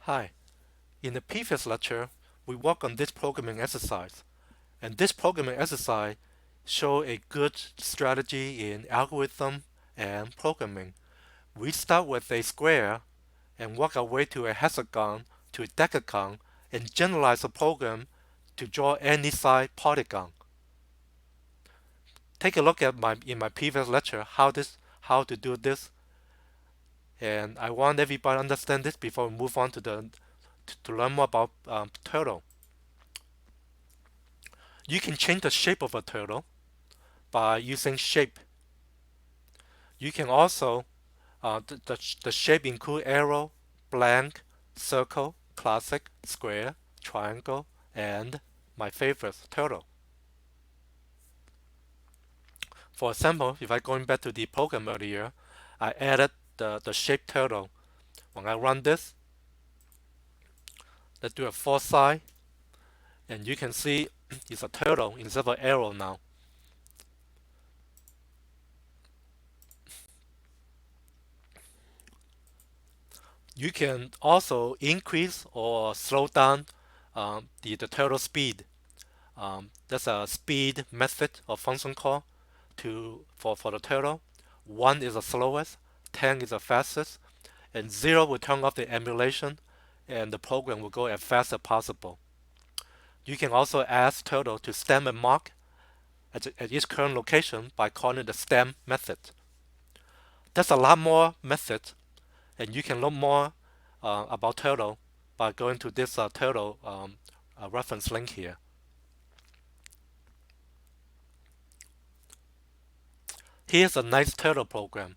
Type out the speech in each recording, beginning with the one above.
Hi, in the previous lecture, we worked on this programming exercise, and this programming exercise show a good strategy in algorithm and programming. We start with a square and work our way to a hexagon to a decagon and generalize the program to draw any side polygon. Take a look at my previous lecture how to do this, and I want everybody to understand this before we move on to learn more about turtle. You can change the shape of a turtle by using shape. You can also the shape include arrow, blank, circle, classic, square, triangle, and my favorite, turtle. For example, if I going back to the program earlier, I added the shape turtle. When I run this, let's do a foresight, and you can see it's a turtle instead of arrow now. You can also increase or slow down the turtle speed. That's a speed method or function call for the turtle. 1 is the slowest, 10 is the fastest, and 0 will turn off the emulation and the program will go as fast as possible. You can also ask turtle to stem a mark at its current location by calling the stem method. There's a lot more methods, and you can learn more about turtle by going to this turtle reference link here. Here's a nice turtle program.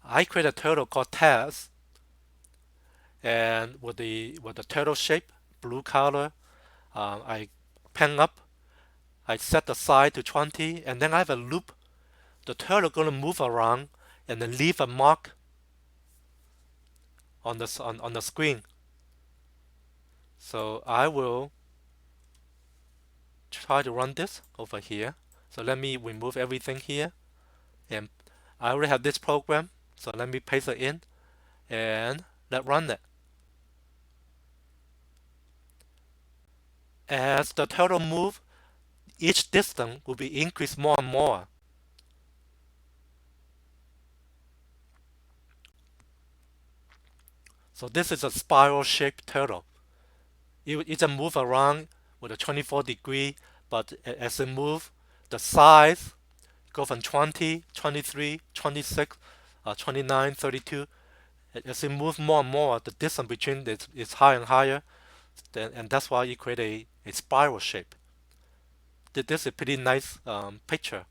I created a turtle called Taz, and with the turtle shape, blue color, I pen up. I set the size to 20, and then I have a loop. The turtle gonna move around and then leave a mark on the screen. So I will try to run this over here. So let me remove everything here, and I already have this program. So let me paste it in and let run it. As the turtle move, each distance will be increased more and more. So this is a spiral shaped turtle. It just move around with a 24-degree, but as it move, the size go from 20, 23, 26, 29, 32. As it moves more and more, the distance between is higher and higher, and that's why you create a spiral shape. This is a pretty nice picture,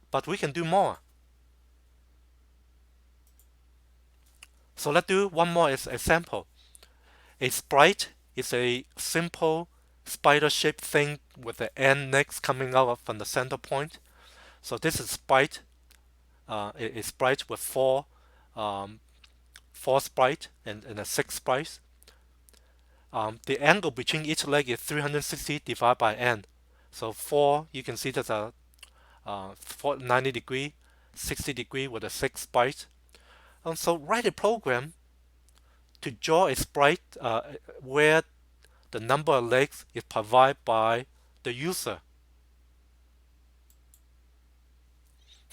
but we can do more. So let's do one more example. A sprite is a simple spider-shaped thing with the end next coming out from the center point. So this is sprite, a sprite with um, four sprite and a six sprite. The angle between each leg is 360 divided by n. So 4, you can see that's a 90 degree, 60 degree with a 6 sprite. So write a program to draw a sprite where the number of legs is provided by the user.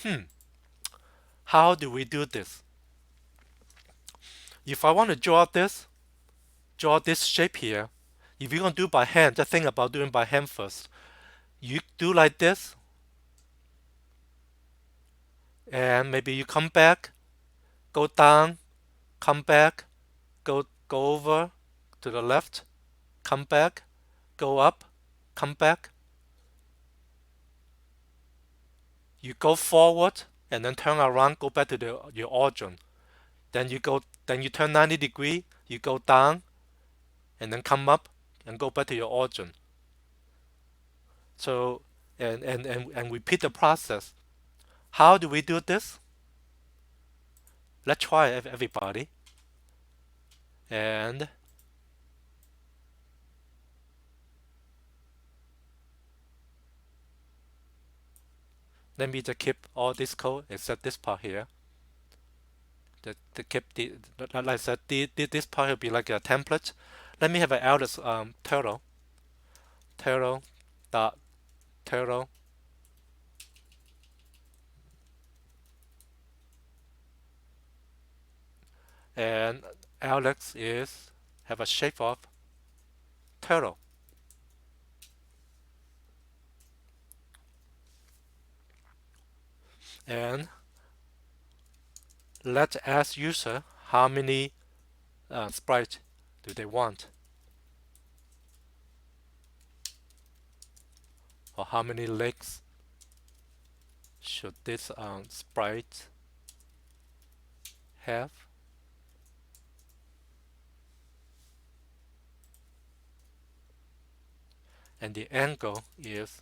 Hmm, how do we do this? If I want to draw this shape here, if you're going to do by hand, just think about doing by hand first. You do like this, and maybe you come back, go down, come back, go over to the left, come back, go up, come back. You go forward and then turn around, go back to your origin. Then you turn 90 degree, you go down and then come up and go back to your origin. So and repeat the process. How do we do this? Let's try it, everybody. And let me just keep all this code except this part here. the keep the like I said, this part will be like a template. Let me have an alias turtle dot turtle, and Alex is have a shape of turtle. And let's ask user how many sprite do they want, or how many legs should this sprite have. And the angle is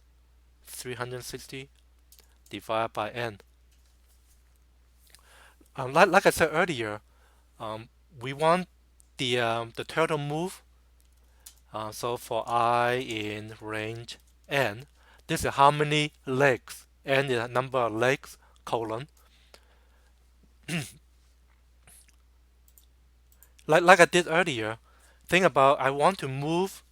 360 divided by n. Like I said earlier, we want the turtle move. So for I in range n, this is how many legs. N is a number of legs, colon. Like I did earlier, think about I want to move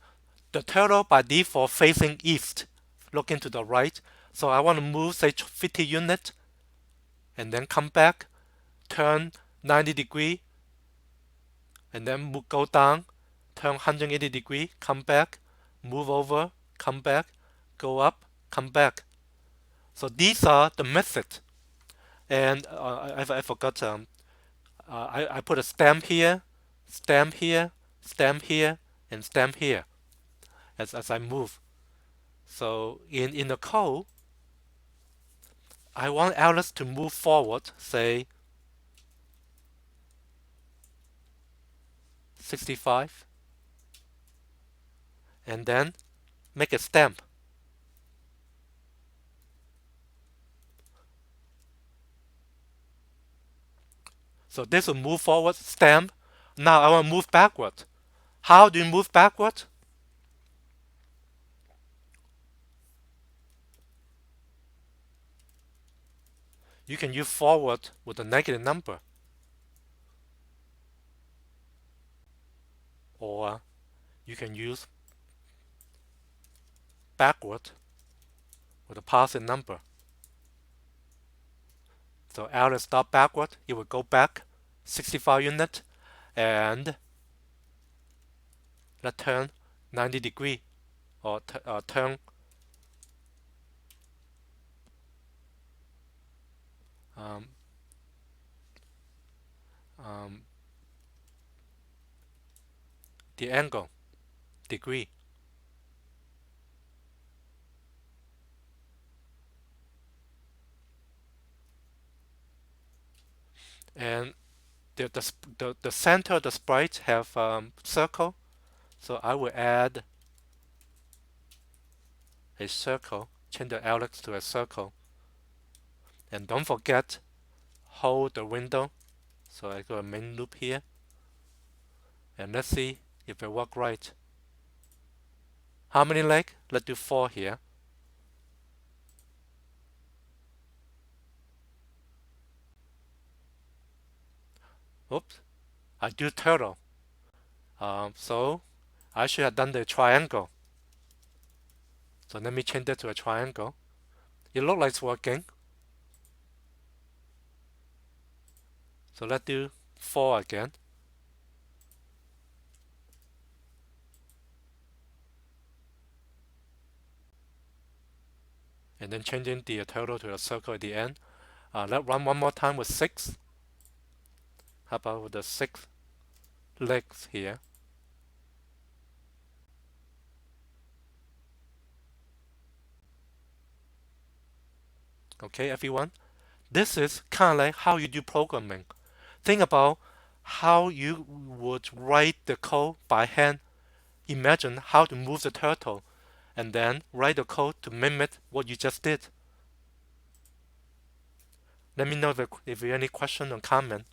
the turtle by default facing east, looking to the right. So I want to move, say, 50 units, and then come back, turn 90 degree, and then go down, turn 180 degree, come back, move over, come back, go up, come back. So these are the methods. And I forgot, I put a stamp here, stamp here, stamp here, and stamp here as I move. So in the code, I want Alice to move forward, say 65, and then make a stamp. So this will move forward, stamp. Now I want to move backward. How do you move backward? You can use forward with a negative number, or you can use backward with a positive number. So Alice start backward, it will go back 65 units, and let's turn 90 degree, or turn um, um, the angle, degree. And the center of the sprite have circle, so I will add a circle, change the Alex to a circle. And don't forget, hold the window. So I go a main loop here, and let's see if it work right. How many legs? Let's do 4 here. Oops, I do turtle. So I should have done the triangle. So let me change that to a triangle. It looks like it's working. So let's do 4 again. And then changing the turtle to a circle at the end. Let's run one more time with 6. How about with the 6 legs here? Okay, everyone. This is kind of like how you do programming. Think about how you would write the code by hand. Imagine how to move the turtle, and then write the code to mimic what you just did. Let me know if you have any question or comment.